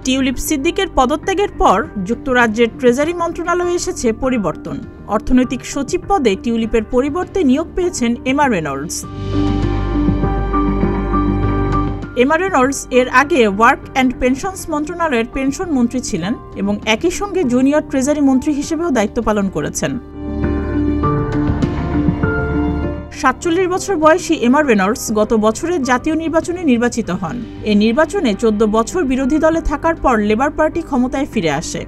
Tulip সিদ্দিকের পদত্যাগের পর যুক্তরাজ্যের ট্রেজারি মন্ত্রণালয়ে এসেছে পরিবর্তন। অর্থনৈতিক সচিব পদে টিউলিপের পরিবর্তে নিয়োগ পেয়েছেন এমা রেনল্ডস। এমা রেনল্ডস এর আগে ওয়ার্ক অ্যান্ড পেনশনস মন্ত্রণালয়ের পেনশন মন্ত্রী ছিলেন এবং একই সঙ্গে জুনিয়র ট্রেজারি মন্ত্রী হিসেবেও দায়িত্ব পালন করেছেন। ৪৭ বছর বয়সী এমা রেনল্ডস গত বছরের জাতীয় নির্বাচনে নির্বাচিত হন। এ নির্বাচনে ১৪ বছর বিরোধী দলে থাকার পর লেবার পার্টি ক্ষমতায় ফিরে আসে।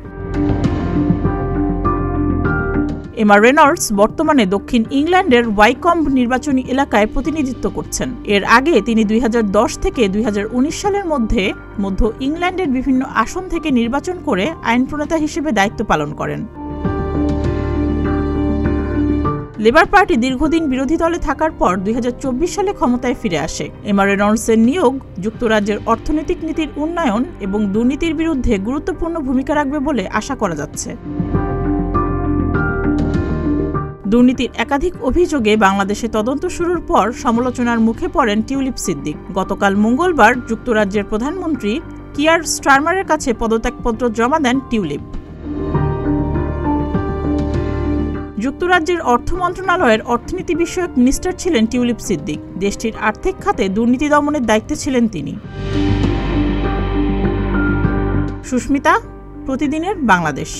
এমা রেনল্ডস বর্তমানে দক্ষিণ ইংল্যান্ডের ওয়াইকম্ব নির্বাচনী এলাকায় প্রতিনিধিত্ব করছেন। এর আগে তিনি ২০১০ থেকে ২০১৯ সালের মধ্যে মধ্য ইংল্যান্ডের বিভিন্ন আসন থেকে নির্বাচন করে আইন প্রণেতা হিসেবে দায়িত্ব পালন করেন। লেবার পার্টি দীর্ঘদিন বিরোধী দলে থাকার পর ২০২৪ সালে ক্ষমতায় ফিরে আসে। এমা রেনল্ডসের নিয়োগ যুক্তরাজ্যের অর্থনৈতিক নীতির উন্নয়ন এবং দুর্নীতির বিরুদ্ধে গুরুত্বপূর্ণ ভূমিকা রাখবে বলে আশা করা যাচ্ছে। দুর্নীতির একাধিক অভিযোগে বাংলাদেশে তদন্ত শুরুর পর সমালোচনার মুখে পড়েন টিউলিপ সিদ্দিক। গতকাল মঙ্গলবার যুক্তরাজ্যের প্রধানমন্ত্রী কিয়ার স্টারমারের কাছে পদত্যাগপত্র জমা দেন টিউলিপ। যুক্তরাজ্যের অর্থ মন্ত্রণালয়ের অর্থনীতি বিষয়ক মিনিস্টার ছিলেন টিউলিপ সিদ্দিক। দেশটির আর্থিক খাতে দুর্নীতি দমনের দায়িত্বে ছিলেন তিনি। সুস্মিতা, প্রতিদিনের বাংলাদেশ।